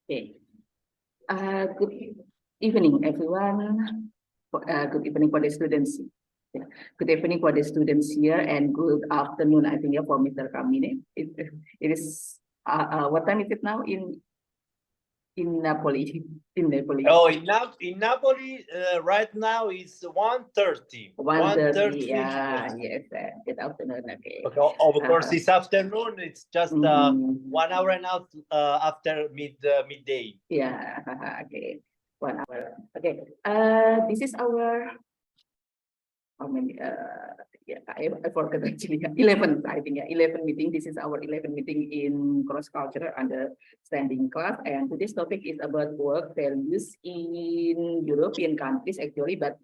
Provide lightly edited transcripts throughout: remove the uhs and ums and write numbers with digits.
Okay. Good evening, everyone. Good evening for the students. Yeah. Good evening for the students here, and good afternoon, I think, yeah, for Mr. Carmine. It is what time is it now in Napoli? In Napoli. Oh, in Napoli, right now is 1:30. 1:30. Yeah. Yes. Good afternoon. Okay. Okay. Of course, this afternoon it's just 1 hour and a half after midday. Yeah. Okay. 1 hour. Okay. This is our how many yeah, I forgot actually. 11th, I think. Yeah, 11 meeting. This is our 11th meeting in cross cultural understanding class, and today's topic is about work values in European countries actually, but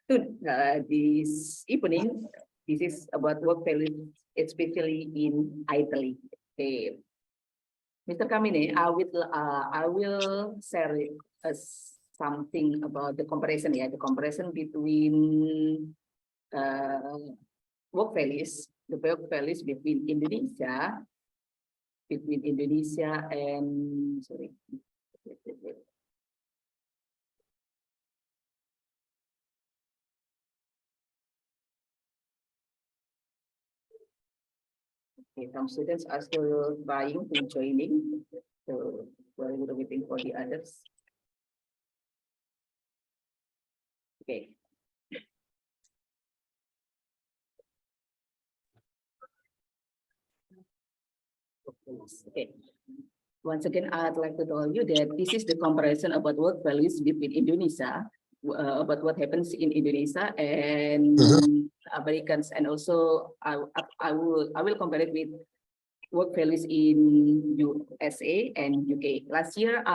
this evening this is about work values especially in Italy. Okay, Mr. Kamine, I will share something about the comparison, yeah, the comparison between work values, the work values between Indonesia and sorry. Okay, some students are still trying to joining, so we're waiting for the others. Okay. Okay. Once again, I'd like to tell you that this is the comparison about work values between Indonesia, about what happens in Indonesia and Americans, and also I will compare it with work values in USA and UK. Last year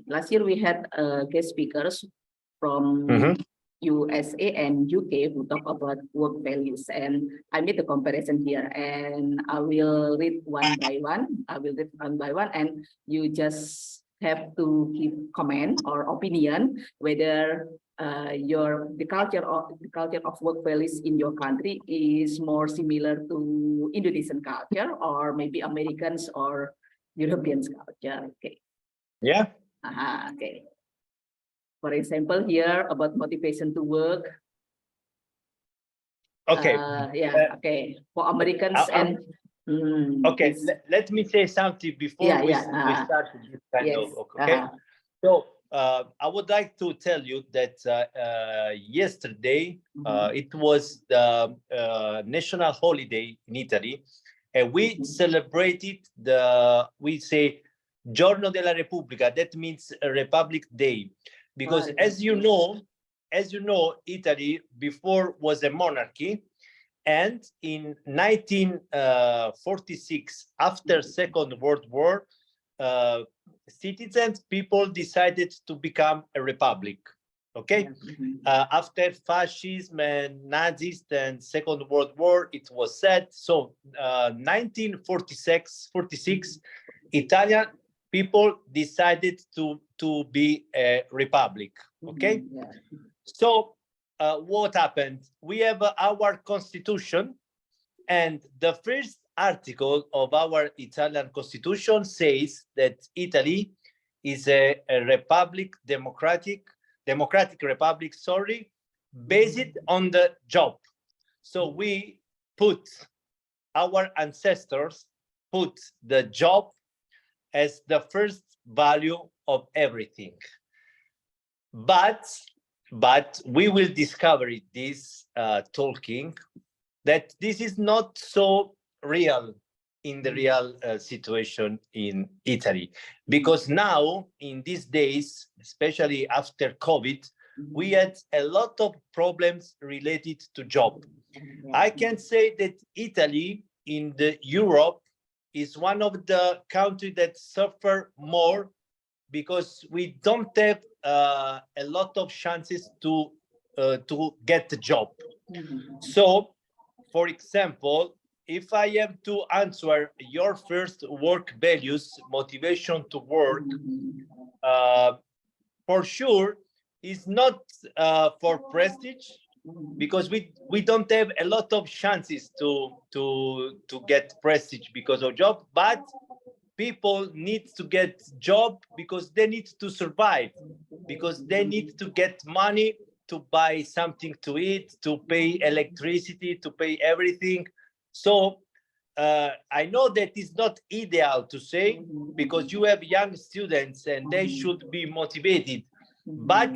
last year we had guest speakers from USA and UK who talk about work values, and I made the comparison here, and I will read one by one. And you just have to give comment or opinion whether the culture of work values in your country is more similar to Indonesian culture or maybe Americans or European culture. Okay. Yeah. Okay. For example, here about motivation to work. Okay. Yeah. Okay. For Americans okay. Let me say something before we start this kind of. Okay. So I would like to tell you that yesterday it was the national holiday in Italy, and we celebrated we say Giorno della Repubblica. That means a Republic Day, because as you know, Italy before was a monarchy, and in 1946, after Second World War, people decided to become a republic. Okay, after fascism and Nazis and Second World War, it was said. So 1946, Italian people decided to be a republic. Okay, so what happened? We have our constitution, and the first article of our Italian constitution says that Italy is a republic, democratic republic, sorry, based on the job. So we our ancestors put the job as the first value of everything. But we will discover this talking that this is not so real in the real situation in Italy, because now in these days, especially after COVID, we had a lot of problems related to job. I can say that Italy in the Europe is one of the countries that suffer more, because we don't have a lot of chances to get a job. So, for example, if I have to answer your first work values, motivation to work, for sure, is not for prestige, because we don't have a lot of chances to get prestige because of job, but people need to get job because they need to survive, because they need to get money to buy something to eat, to pay electricity, to pay everything. So I know that is not ideal to say, because you have young students and they should be motivated. But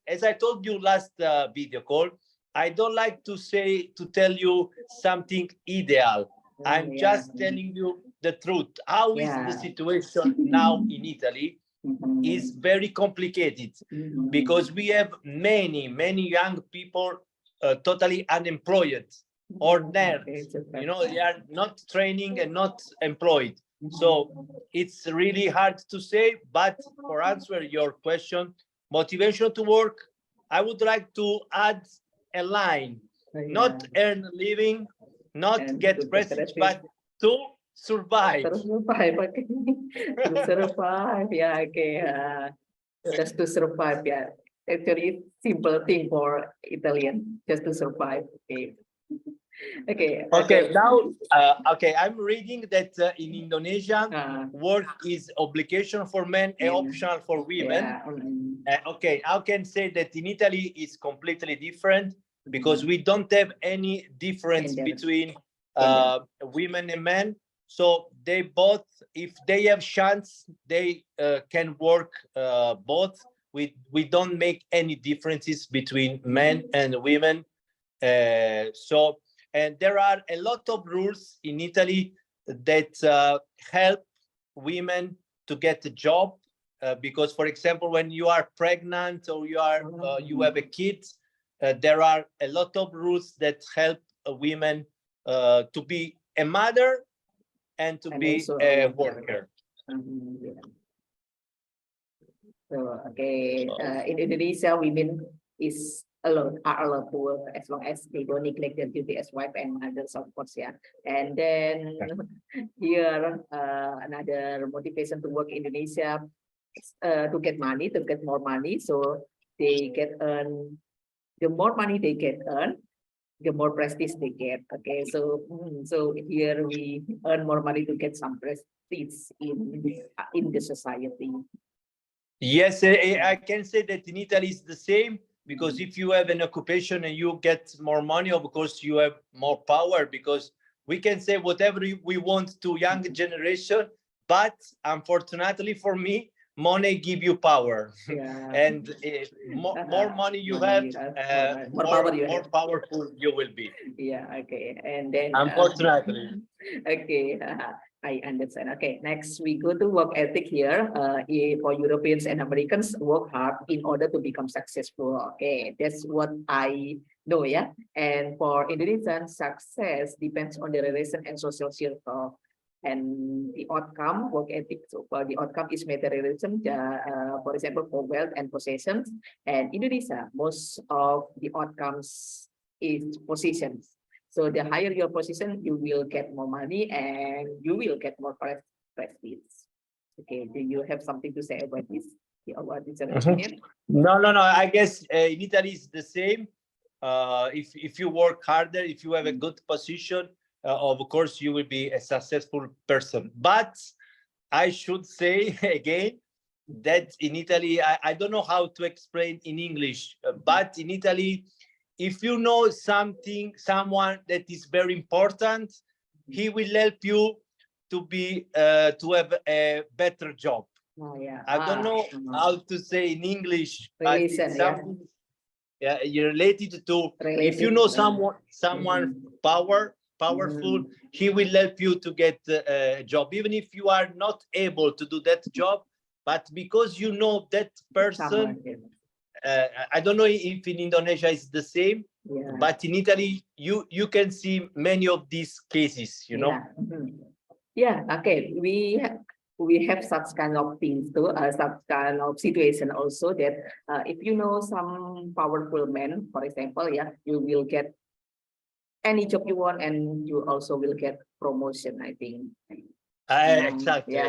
as I told you last video call, I don't like to tell you something ideal. I'm just telling you the truth. How is the situation now in Italy? Is very complicated, because we have many young people totally unemployed or nerds. You know, they are not training and not employed. So it's really hard to say. But for answer your question, motivation to work, I would like to add a line: not earn a living, not get prestige, but to survive. To survive, okay. To survive, okay. Just to survive, Actually, simple thing for Italian, just to survive. Okay. Okay, now, okay, I'm reading that in Indonesia, work is obligation for men and optional for women. Okay, I can say that in Italy it's completely different, because we don't have any difference between women and men. So they both, if they have chance, they can work both. We don't make any differences between men and women. So, and there are a lot of rules in Italy that help women to get a job, because, for example, when you are pregnant or you have a kid, there are a lot of rules that help women to be a mother and to be a worker. So, okay, in Indonesia, women are allowed to work as long as they don't neglect their duty as wife and mothers, of course, And then here, another motivation to work in Indonesia is to get money, to get more money. So they get the more money they get the more prestige they get. Okay, so here we earn more money to get some prestige in the society. Yes, I can say that in Italy it's the same, because if you have an occupation and you get more money, of course you have more power, because we can say whatever we want to young generation, but unfortunately for me, money give you power. And more money you have, more powerful you will be. Okay, and then unfortunately. Okay, I understand. Okay, next we go to work ethic here. For Europeans and Americans, work hard in order to become successful. Okay, that's what I know, And for Indonesians, success depends on the relation and social circle. And the outcome, work ethic. So the outcome is materialism, for example, for wealth and possessions. And Indonesia, most of the outcomes is possessions. So the higher your position, you will get more money and you will get more prestige. Okay, do you have something to say about this? About this opinion? No. I guess in Italy it's the same. If you work harder, if you have a good position, of course you will be a successful person. But I should say again that in Italy, I don't know how to explain in English, but in Italy, if you know someone that is very important, he will help you to have a better job. I don't know how to say in English, but it's something related to, if you know someone powerful, he will help you to get a job, even if you are not able to do that job, but because you know that person. I don't know if in Indonesia it's the same, but in Italy you can see many of these cases, you know. Okay, we have such kind of things too, such kind of situation also, that if you know some powerful men, for example, you will get any job you want, and you also will get promotion, I think. Exactly.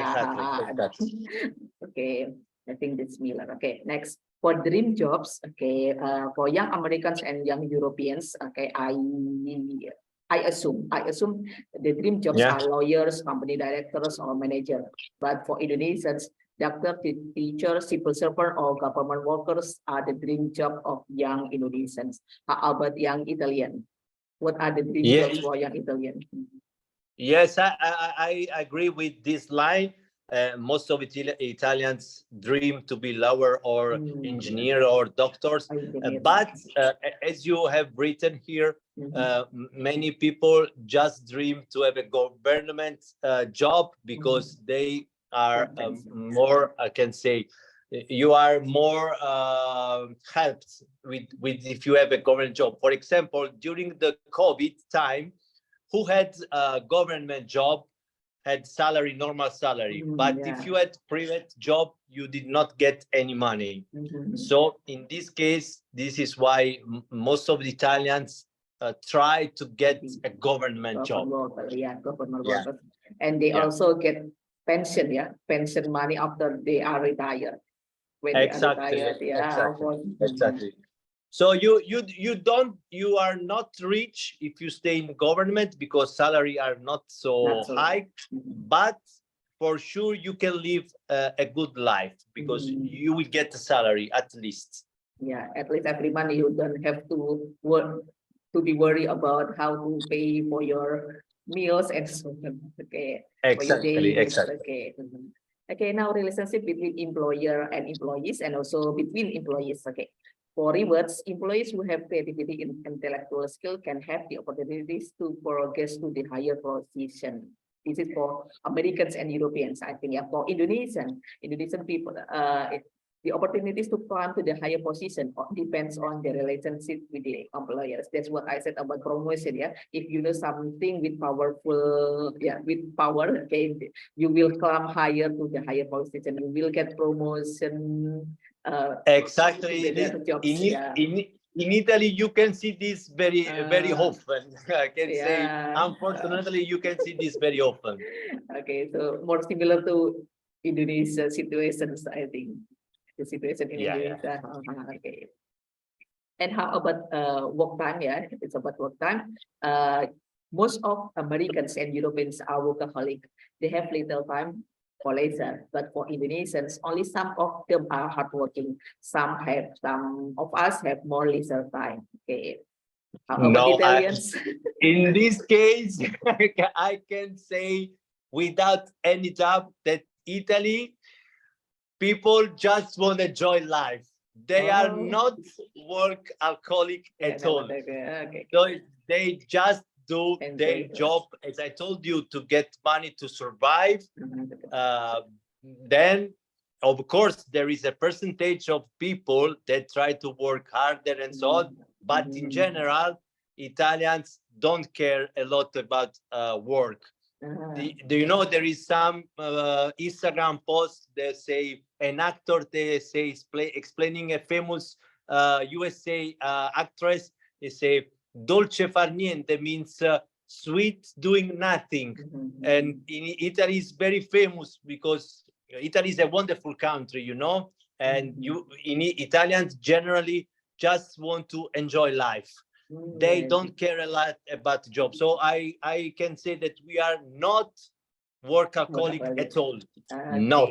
Okay, I think that's similar. Okay, next, for dream jobs, okay, for young Americans and young Europeans, okay, I I assume the dream jobs Yeah. are lawyers, company directors, or manager. But for Indonesians, doctor, teacher, civil servant, or government workers are the dream job of young Indonesians. How about young Italian? What are the dream Yeah. jobs for young Italian? Yes, I agree with this line. Most of Italians dream to be lawyer or Yeah. engineer or doctors. Engineer. But as you have written here, many people just dream to have a government job because they are more, I can say, you are more helped with if you have a government job. For example, during the COVID time, who had a government job had salary, normal salary. But Yeah. if you had private job, you did not get any money. So in this case, this is why most of the Italians try to get a government job. Government Yeah. workers. And they Yeah. also get pension, pension money after they are retired. When Exactly. they are retired, Exactly. So you are not rich if you stay in government because salary are not so high, but for sure you can live a good life because you will get the salary at least. Yeah, at least every month you don't have to work to be worried about how to pay for your meals and so on. Okay. For your daily needs. Okay. Okay, now relationship between employer and employees and also between employees. Okay. For rewards, employees who have creativity and intellectual skill can have the opportunities to progress to the higher position. This is for Americans and Europeans, I think. Yeah, for Indonesian people, the opportunities to climb to the higher position depends on the relationship with the employers. That's what I said about promotion. Yeah, if you know something with powerful, with power, okay, you will climb higher to the higher position. You will get promotion. Exactly. Jobs, In Italy, you can see this very often. I can say, unfortunately, you can see this very often. Okay, so more similar to Indonesia situations, I think. The situation in Indonesia. Okay. And how about work time? Yeah, it's about work time. Most of Americans and Europeans are workaholic. They have little time for leisure, but for Indonesians, only some of them are hardworking. Some of us have more leisure time. Okay. How about Italians? In this case, I can say without any doubt that Italy people just want to enjoy life. They are not work alcoholic at all. Okay. So they just do their job, as I told you, to get money to survive. Then, of course, there is a percentage of people that try to work harder and so on. But in general, Italians don't care a lot about work. Do you know there is some Instagram posts that say an actor they say explaining a famous USA actress, they say dolce far niente means sweet doing nothing. And in Italy is very famous because Italy is a wonderful country, you know, and Italians generally just want to enjoy life. They don't care a lot about job. So I can say that we are not workaholic at all. Not.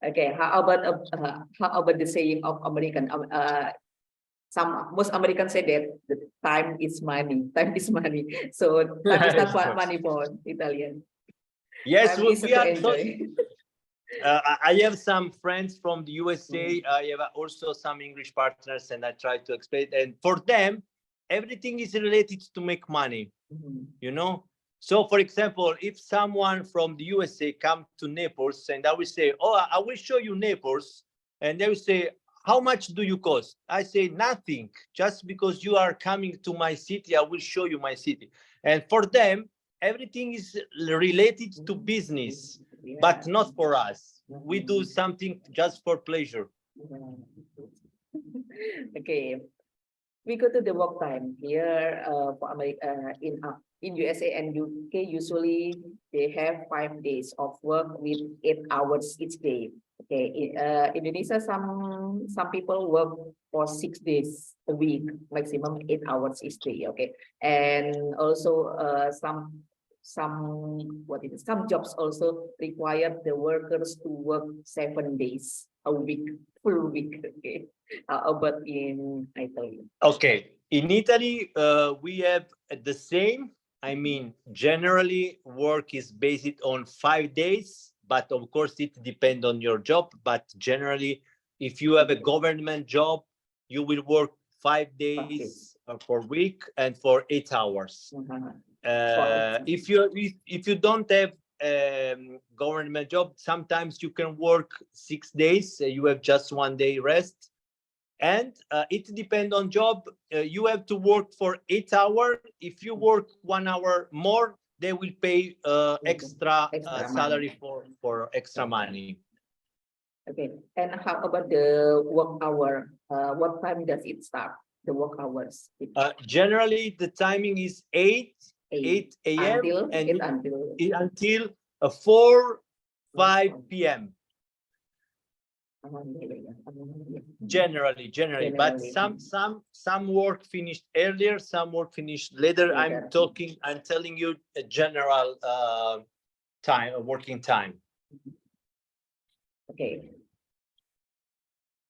Okay. How about the saying of American? Most Americans say that the time is money. Time is money. So time is not money for Italian. Yes, we are. Enjoy. I have some friends from the USA. I have also some English partners, and I try to explain. And for them, everything is related to make money. You know. So, for example, if someone from the USA come to Naples, and I will say, "Oh, I will show you Naples," and they will say, "How much do you cost?" I say, "Nothing. Just because you are coming to my city, I will show you my city." And for them, everything is related to business, but not for us. We do something just for pleasure. Okay, we go to the work time here for America in USA and UK. Usually they have 5 days of work with 8 hours each day. Okay, Indonesia, some people work for 6 days a week, maximum 8 hours each day. Okay, and also some jobs also require the workers to work 7 days a week, full week. Okay, but in Italy. Okay, in Italy, we have the same. I mean, generally, work is based on 5 days, but of course, it depends on your job. But generally, if you have a government job, you will work 5 days per week and for 8 hours. If you don't have government job, sometimes you can work 6 days. You have just 1 day rest, and it depends on job. You have to work for 8 hours. If you work 1 hour more, they will pay extra salary for extra money. Okay, and how about the work hour? What time does it start? The work hours? Generally, the timing is 8 a.m. until 4-5 p.m. Generally, but some work finished earlier, some work finished later. I'm telling you a general working time. Okay.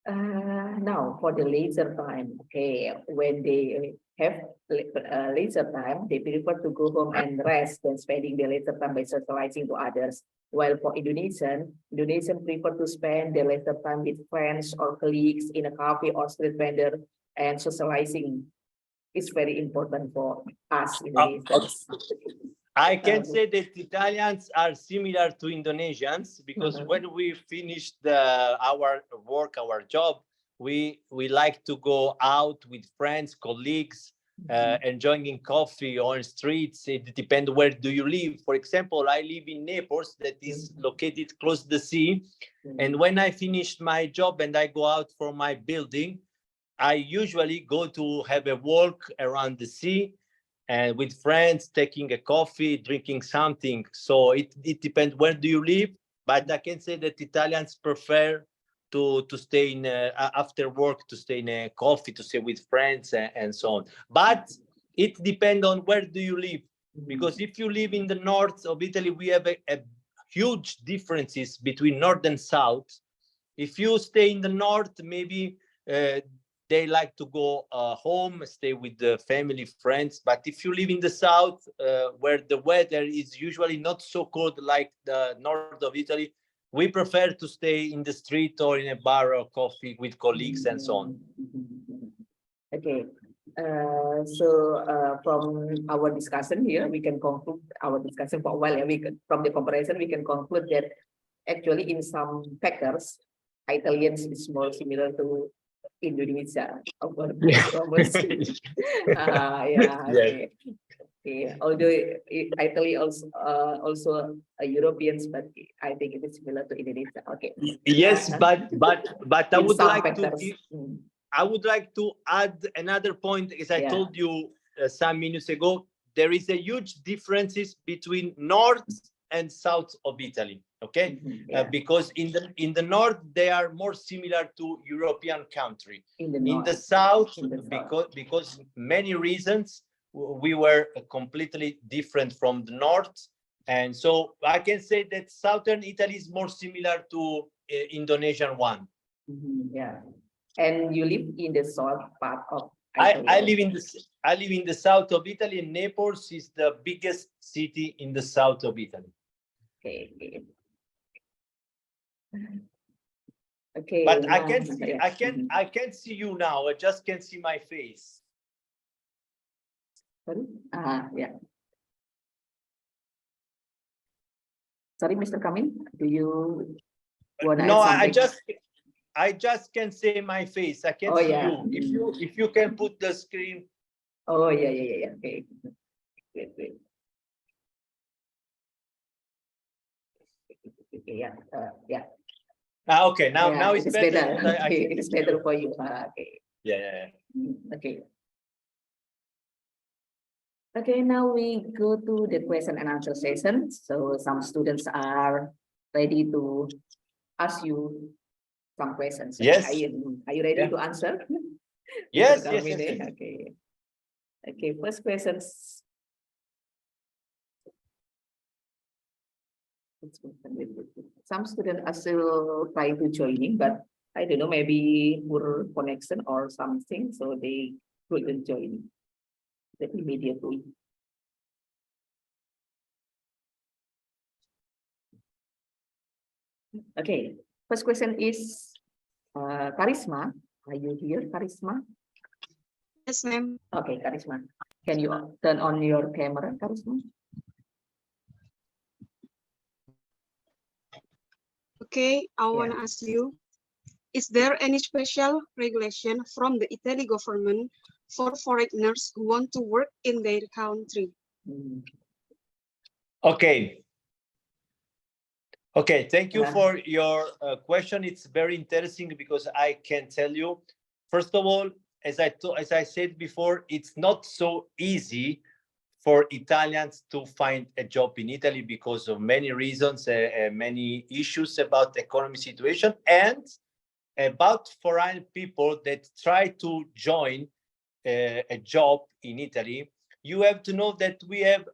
Now for the leisure time. Okay, when they have leisure time, they prefer to go home and rest than spending the leisure time by socializing to others. While for Indonesian prefer to spend their leisure time with friends or colleagues in a cafe or street vendor, and socializing is very important for us Indonesians. I can say that Italians are similar to Indonesians, because when we finished our work, our job, we like to go out with friends, colleagues, enjoying coffee on streets. It depends where do you live. For example, I live in Naples, that is located close to the sea. And when I finish my job and I go out from my building, I usually go to have a walk around the sea, and with friends, taking a coffee, drinking something. So it depends where do you live. But I can say that Italians prefer to stay in after work, to stay in a coffee, to stay with friends, and so on. But it depends on where do you live, because if you live in the north of Italy, we have a huge differences between north and south. If you stay in the north, maybe they like to go home, stay with the family, friends. But if you live in the south, where the weather is usually not so cold like the north of Italy, we prefer to stay in the street or in a bar or coffee with colleagues and so on. Okay. So from our discussion here, we can conclude our discussion for a while. From the comparison, we can conclude that actually in some factors, Italians is more similar to Indonesia. Okay. Okay. Although Italy also Europeans, but I think it is similar to Indonesia. Okay. Yes, but I would like factors. I would like to add another point. As I told you some minutes ago, there is a huge differences between north and south of Italy. Okay, because in the north they are more similar to European country. In the south, because many reasons, we were completely different from the north, and so I can say that southern Italy is more similar to Indonesian one. Yeah. And you live in the south part of Italy. I live in the south of Italy, and Naples is the biggest city in the south of Italy. Okay. Okay. But I can't see you now. I just can't see my face. Sorry? Yeah. Sorry, Mr. Carmine, do you want to add something? I just can't see my face. I can't see you. If you can put the screen. Oh yeah. Okay. Wait. Yeah. Okay. Now it's better. Okay, it is better for you. Okay. Yeah. Okay. Okay. Now we go to the question and answer session. So some students are ready to ask you some questions. Yes. Are you ready to answer? Yes, Mr. yes, Carmine? yes, yes. Okay. Okay, first questions. Some students are still trying to joining, but I don't know, maybe poor connection or something, so they couldn't join immediately. Okay, first question is Karisma. Are you here, Karisma? Yes, ma'am. Okay, Karisma. Can you turn on your camera, Karisma? Okay, I want to ask you, is there any special regulation from the Italy government for foreigners who want to work in their country? Okay. Okay, thank you for your question. It's very interesting because I can tell you, first of all, as I said before, it's not so easy for Italians to find a job in Italy because of many reasons, many issues about the economy situation, and about foreign people that try to join a job in Italy. You have to know that we have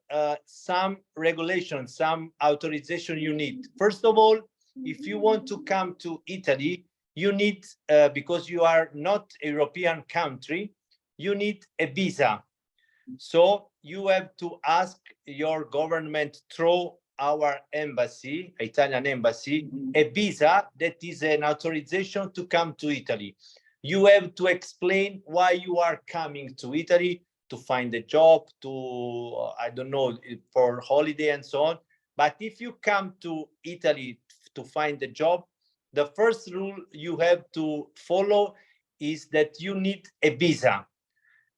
some regulations, some authorization you need. First of all, if you want to come to Italy, you need, because you are not a European country, you need a visa. So you have to ask your government through our embassy, Italian embassy, a visa that is an authorization to come to Italy. You have to explain why you are coming to Italy, to find a job, to, I don't know, for holiday and so on. But if you come to Italy to find a job, the first rule you have to follow is that you need a visa.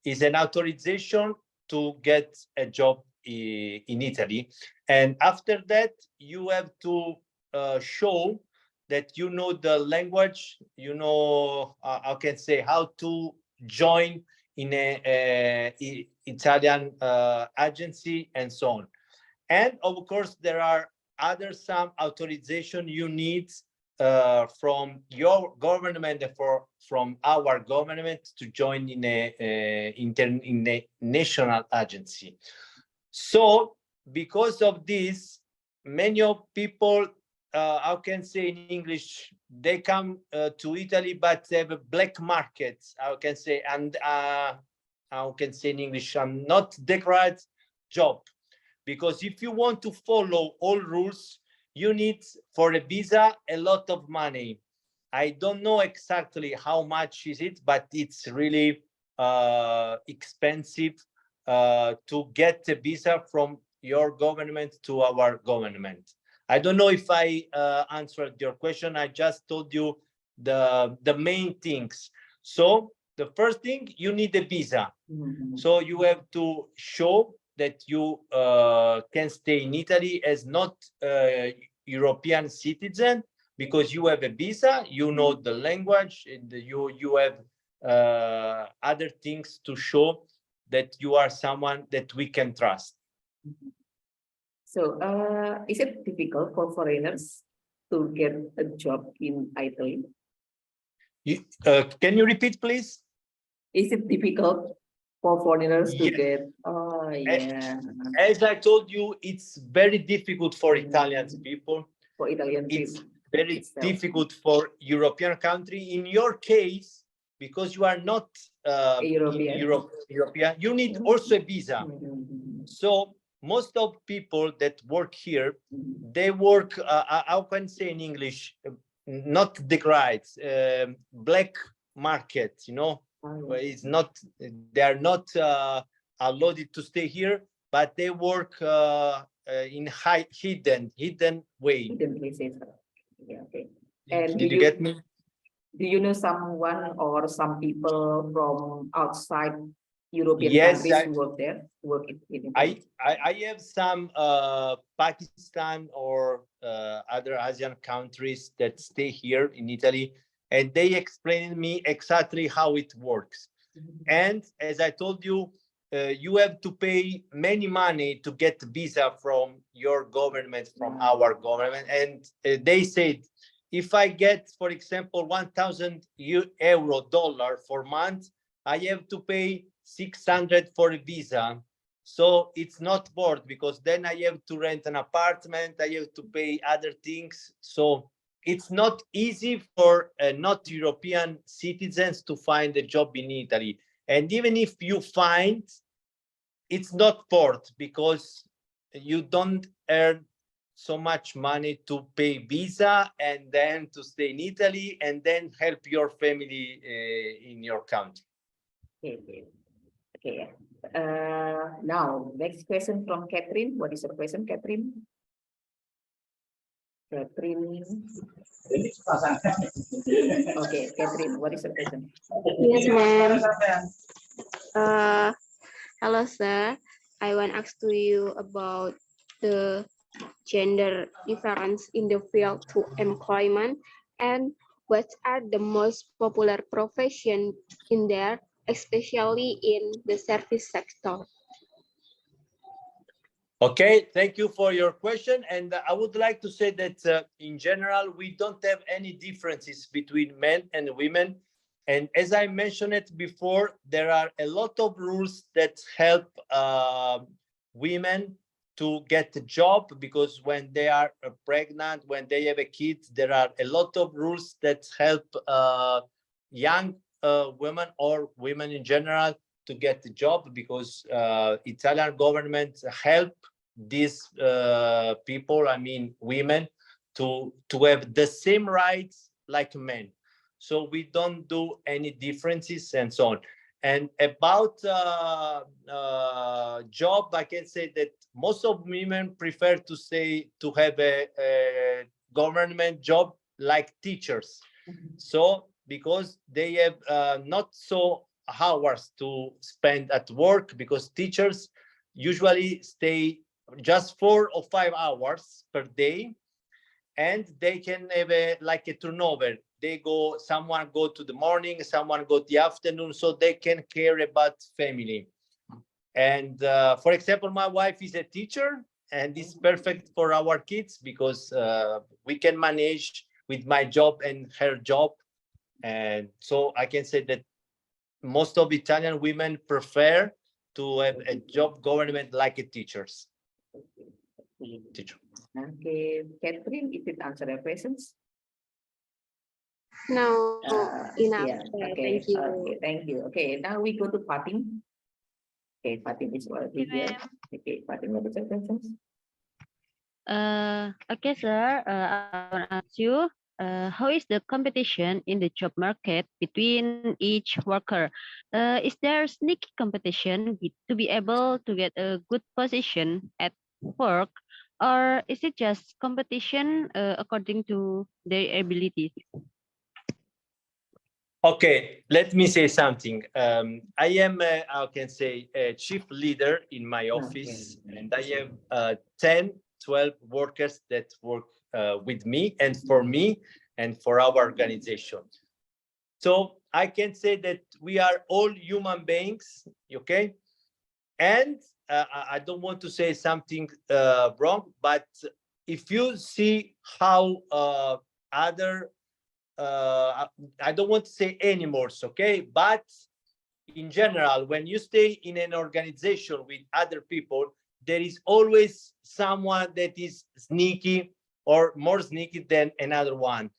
Is an authorization to get a job in Italy. And after that, you have to show that you know the language, you know, I can say how to join in a Italian agency and so on. And of course, there are other some authorization you need from your government and from our government to join in a national agency. So because of this, many of people, I can say in English, they come to Italy, but they have a black market, I can say, and I can say in English, not declared job. Because if you want to follow all rules, you need for a visa a lot of money. I don't know exactly how much is it, but it's really expensive to get a visa from your government to our government. I don't know if I answered your question. I just told you the main things. So the first thing, you need a visa. So you have to show that you can stay in Italy as not European citizen because you have a visa, you know the language, and you have other things to show that you are someone that we can trust. So, is it difficult for foreigners to get a job in Italy? Can you repeat, please? Is it difficult for foreigners to Yes. get? Oh, yeah. As I told you, it's very difficult for Italian people. For Italian It's people very itself. difficult for European country. In your case, because you are not European. in European, you need also a visa. So most of people that work here, they work, how can I say in English, not the rights, black market, you know, where it's not, they are not allowed to stay here, but they work in hidden way. Hidden places. Yeah, okay. Did And you get me? do you know someone or some people from outside European Yes, countries who work there, work in Italy? I have some Pakistan or other Asian countries that stay here in Italy, and they explained me exactly how it works. And as I told you, you have to pay many money to get visa from your government, from our government. And they said if I get, for example, 1,000 euro dollar for month, I have to pay 600 for a visa. So it's not worth, because then I have to rent an apartment, I have to pay other things. So it's not easy for not European citizens to find a job in Italy. And even if you find, it's not worth, because you don't earn so much money to pay visa and then to stay in Italy and then help your family in your country. Okay. Now, next question from Catherine. What is your question, Catherine? Catherine. Okay, Catherine, what is your question? Yes, ma'am. Hello, sir. I want to ask to you about the gender difference in the field to employment, and what are the most popular profession in there, especially in the service sector? Okay, thank you for your question. And I would like to say that in general, we don't have any differences between men and women. And as I mentioned it before, there are a lot of rules that help women to get a job, because when they are pregnant, when they have a kid, there are a lot of rules that help young women or women in general to get the job, because Italian government help these people, I mean women, to have the same rights like men. So we don't do any differences and so on. And about job, I can say that most of women prefer to have a government job like teachers. So because they have not so hours to spend at work, because teachers usually stay just 4 or 5 hours per day, and they can have like a turnover. Someone go to the morning, someone go the afternoon, so they can care about family. And for example, my wife is a teacher, and it's perfect for our kids, because we can manage with my job and her job. And so I can say that most of Italian women prefer to have a job government like a teachers. Teacher. Okay, Catherine, if it answer your questions. No, enough. Yeah, sir. okay, Thank you. okay, thank you. Okay, now we go to Fatim. Okay, Fatim is already here. Okay, Fatim, what is your questions? Okay, sir. I want to ask you, how is the competition in the job market between each worker? Is there sneaky competition to be able to get a good position at work, or is it just competition according to their abilities? Okay, let me say something. I am, I can say, a chief leader in my office, and I have 10, 12 workers that work with me and for me and for our organization. So I can say that we are all human beings, okay? And I don't want to say something wrong, but if you see how other I don't want to say anymore, okay? But in general, when you stay in an organization with other people, there is always someone that is sneaky or more sneaky than another one.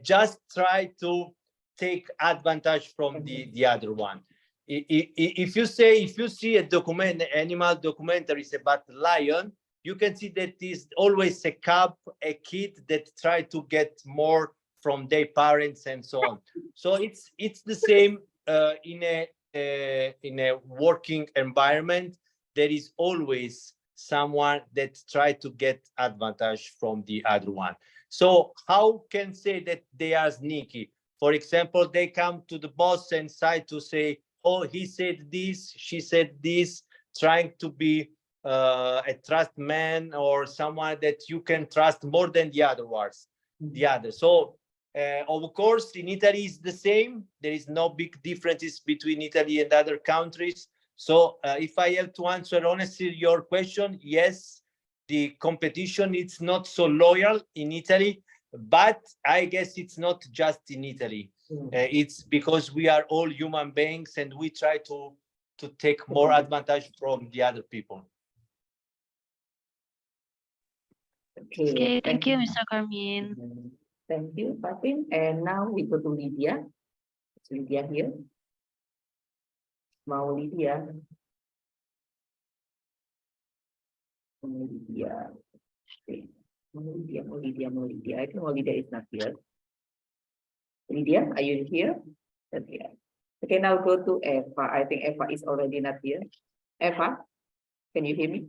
Just try to take advantage from the other one. If you see a animal documentaries about lion, you can see that is always a cub, a kid that try to get more from their parents and so on. So it's the same in a working environment. There is always someone that try to get advantage from the other one. So how can say that they are sneaky? For example, they come to the boss and try to say, oh, he said this, she said this, trying to be a trust man or someone that you can trust more than the other ones. So of course, in Italy is the same. There is no big differences between Italy and other countries. So if I have to answer honestly your question, yes, the competition is not so loyal in Italy. But I guess it's not just in Italy. It's because we are all human beings and we try to take more advantage from the other people. Okay, thank you, Mr. Carmine. Thank you, Fatin. And now we go to Lydia. Is Lydia here? Mau Lydia. Lydia. Okay. Lydia. I think Lydia is not here. Lydia, are you here? Okay. Okay, now go to Eva. I think Eva is already not here. Eva, can you hear me?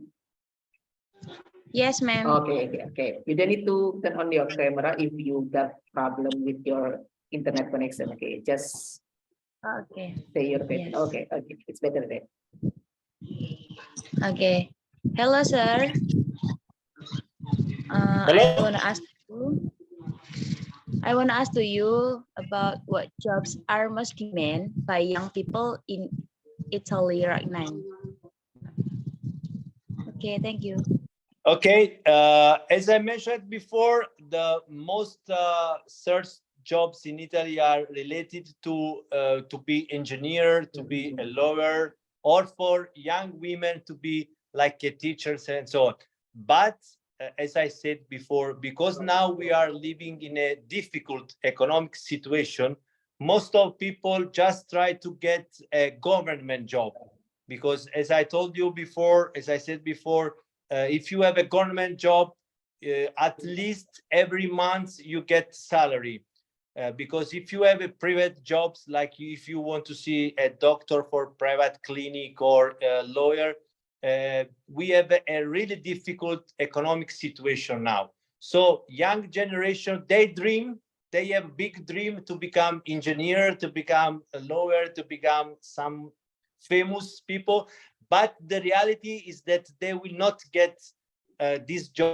Yes, ma'am. Okay. You don't need to turn on your camera if you got problem with your internet connection. Okay, just Okay. say your bed. Yes. Okay, it's better then. Okay. Hello, sir. Hello? I want to ask to you about what jobs are most demanded by young people in Italy right now. Okay, thank you. Okay, as I mentioned before, the most searched jobs in Italy are related to be engineer, to be a lawyer, or for young women to be like a teachers and so on. But as I said before, because now we are living in a difficult economic situation, most of people just try to get a government job. Because as I told you before, as I said before, if you have a government job, at least every month you get salary. Because if you have a private jobs, like if you want to see a doctor for private clinic or a lawyer, we have a really difficult economic situation now. So young generation, they have big dream to become engineer, to become a lawyer, to become some famous people. But the reality is that they will not get this job